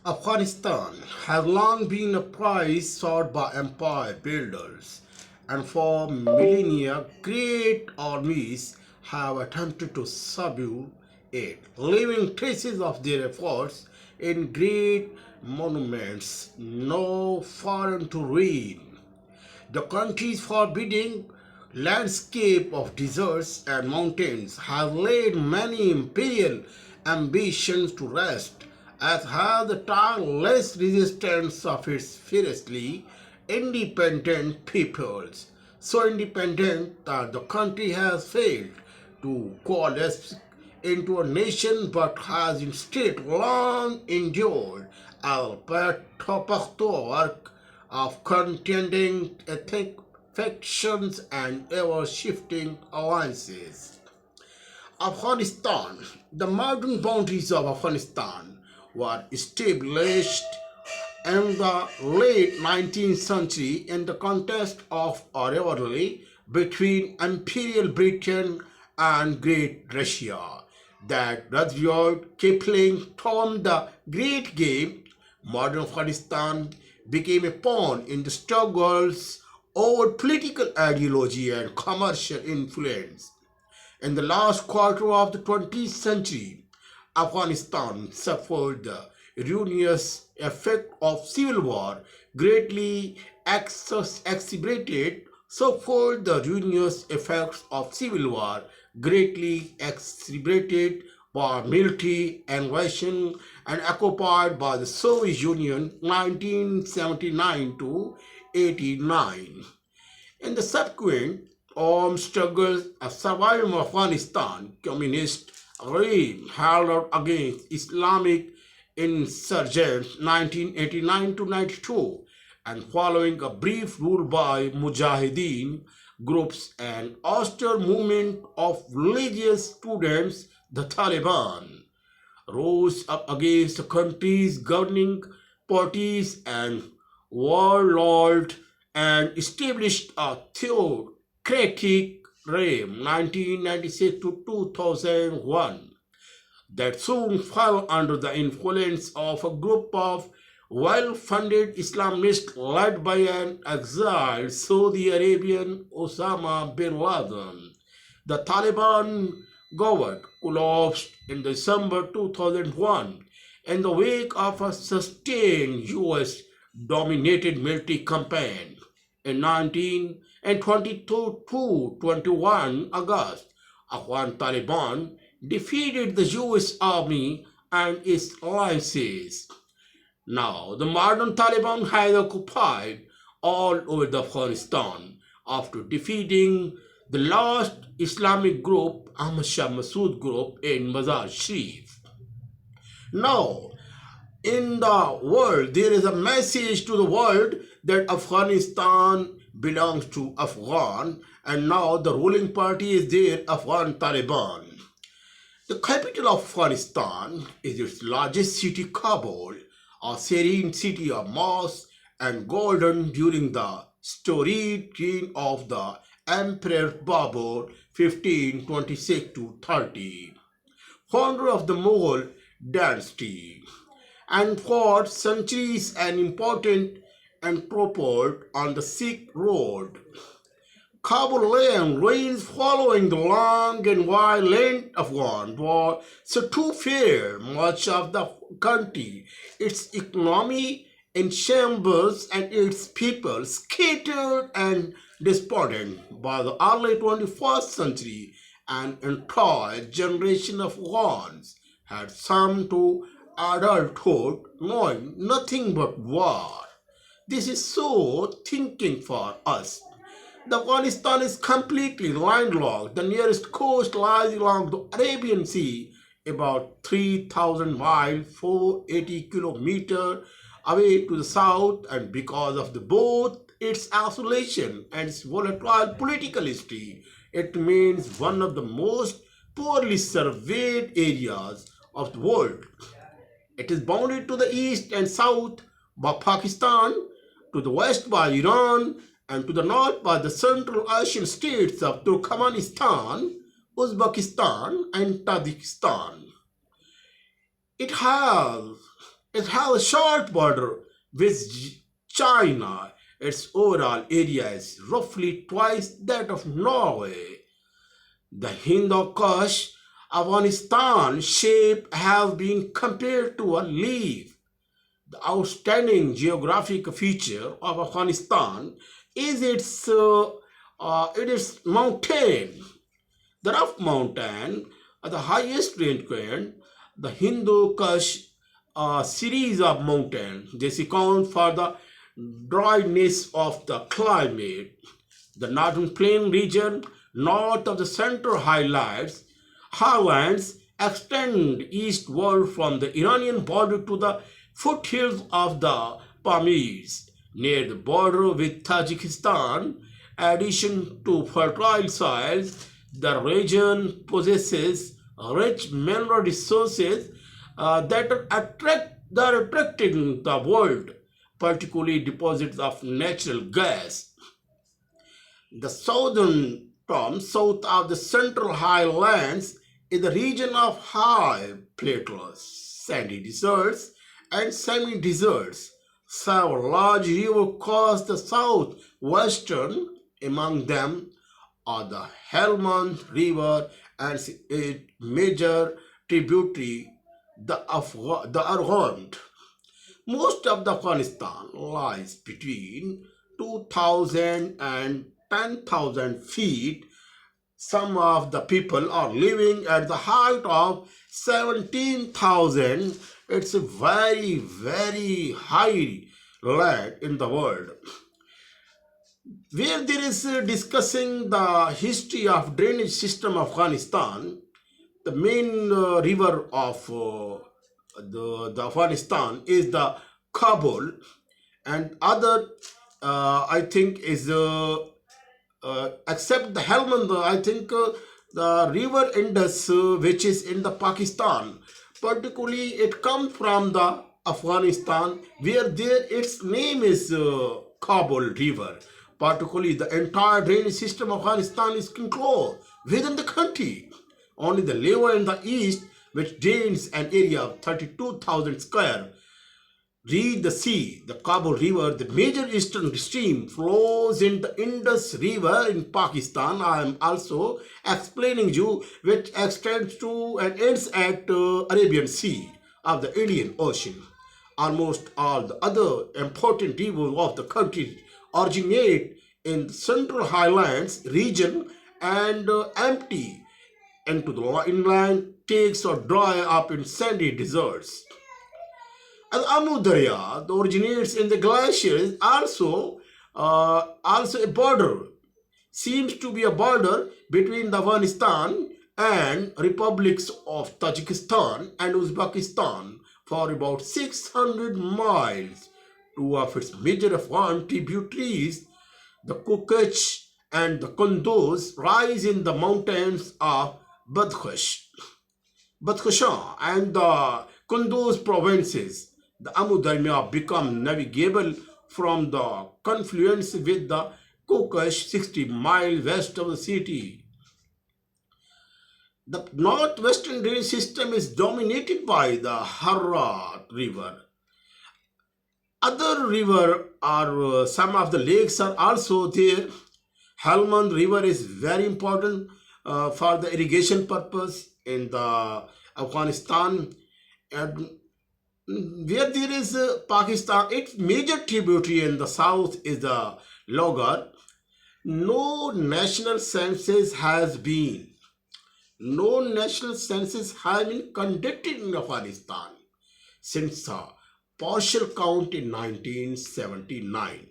Afghanistan has long been a prize sought by empire builders, and for millennia, great armies have attempted to subdue it, leaving traces of their efforts in great monuments now foreign to read. The country's forbidding landscape of deserts and mountains have laid many imperial ambitions to rest, as has the tireless resistance of its fiercely independent peoples. So independent that the country has failed to coalesce into a nation but has instead long endured a patchwork of contending ethnic factions and ever-shifting alliances. Afghanistan. The modern boundaries of Afghanistan were established in the late 19th century in the context of a rivalry between Imperial Britain and Great Russia that Rudyard Kipling termed the Great Game. Modern Afghanistan became a pawn in the struggles over political ideology and commercial influence. In the last quarter of the 20th century, Afghanistan suffered the ruinous effect of civil war, greatly exacerbated suffered the ruinous effects of civil war, greatly exacerbated by military invasion and occupied by the Soviet Union 1979 to 89. In the subsequent armed struggles of survival of Afghanistan, communist regime held out against Islamic insurgents 1989 to 92, and following a brief rule by Mujahideen groups and austere movement of religious students, the Taliban rose up against the country's governing parties and warlord and established a theocratic reign 1996 to 2001 that soon fell under the influence of a group of well-funded Islamists led by an exiled Saudi Arabian Osama bin Laden. The Taliban government collapsed in December 2001 in the wake of a sustained US dominated military campaign. In 19 and 22 to 21 August, Afghan Taliban defeated the US army and its alliances. Now, the modern Taliban has occupied all over the Afghanistan after defeating the last Islamic group, Ahmad Shah Massoud group in Mazar Sharif. Now, in the world, there is a message to the world that Afghanistan belongs to Afghan, and now the ruling party is there, Afghan Taliban. The capital of Afghanistan is its largest city, Kabul, a serene city of mosques and golden during the storied reign of the Emperor Babur 1526 to 30, founder of the Mughal dynasty, and for centuries an important entrepôt on the Sikh road. Kabul reigns following the long and violent Afghan war, so to fear much of the country, its economy in shambles and its people scattered and despondent. By the early 21st century, an entire generation of Afghans had come to adulthood knowing nothing but war. This is so thinking for us. The Afghanistan is completely landlocked. The nearest coast lies along the Arabian Sea, about 3,000 miles, 480 kilometers away to the south, and because of both its isolation and its volatile political history, it remains one of the most poorly surveyed areas of the world. It is bounded to the east and south by Pakistan, to the west by Iran, and to the north by the Central Asian states of Turkmenistan, Uzbekistan, and Tajikistan. It has It has a short border with China. Its overall area is roughly twice that of Norway. The Hindu-Kush Afghanistan shape has been compared to a leaf. The outstanding geographic feature of Afghanistan is its mountain. The rough mountain, the highest range point, the Hindu Kush series of mountains. This accounts for the dryness of the climate. The northern plain region, north of the central highlands, extend eastward from the Iranian border to the foothills of the Pamirs, near the border with Tajikistan. Addition to fertile soils, the region possesses rich mineral resources that are attracting the world, particularly deposits of natural gas. The southern tom, south of the central highlands, is the region of high plateaus, sandy deserts, and semi-deserts. Several large rivers cross the southwestern. Among them are the Helmand River and its major tributary, the Arghond. Most of the Afghanistan lies between 2,000 and 10,000 feet. Some of the people are living at the height of 17,000. It's a very, very high land in the world. Where there is discussing the history of drainage system of Afghanistan, the main river of the Afghanistan is the Kabul, and other I think is except the Helmand, I think the river Indus, which is in the Pakistan, particularly it comes from the Afghanistan, where there its name is Kabul River. Particularly, the entire drainage system of Afghanistan is enclosed within the country. Only the river in the east, which drains an area of 32,000 square, reach the sea. The Kabul River, the major eastern stream, flows in the Indus River in Pakistan. I am also explaining you, which extends to and ends at Arabian Sea of the Indian Ocean. Almost all the other important rivers of the country originate in the central highlands region and empty into the inland takes or dry up in sandy deserts. And Amu Darya originates in the glaciers, also a border, seems to be a border between the Afghanistan and republics of Tajikistan and Uzbekistan for about 600 miles. Two of its major Afghan tributaries, the Kukuch and the Kunduz, rise in the mountains of Badkhshan and the Kunduz provinces. The Amu Darya become navigable from the confluence with the Kukuch 60 miles west of the city. The northwestern drainage system is dominated by the Harrat River. Other river are some of the lakes are also there. Helmand River is very important for the irrigation purpose in the Afghanistan, and where there is Pakistan. Its major tributary in the south is the Logar. No national census has been no national census has been conducted in Afghanistan since a partial count in 1979.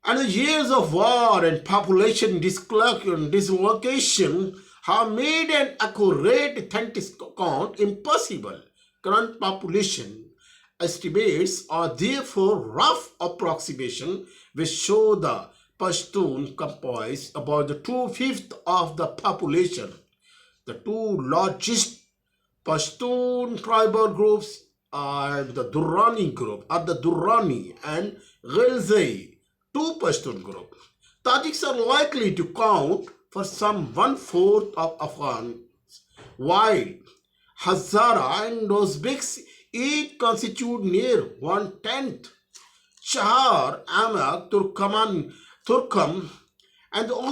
And the years of war and population dislocation have made an accurate authentic count impossible. Current population estimates are therefore rough approximation which show the Pashtun comprise about the two-fifths of the population. The two largest Pashtun tribal groups are the Durrani group, are the Durrani and Ghilzai, two Pashtun groups. Tajiks are likely to count for some one-fourth of Afghans, while Hazara and Uzbeks It constitutes near one-tenth Chahar Amak Turkam, and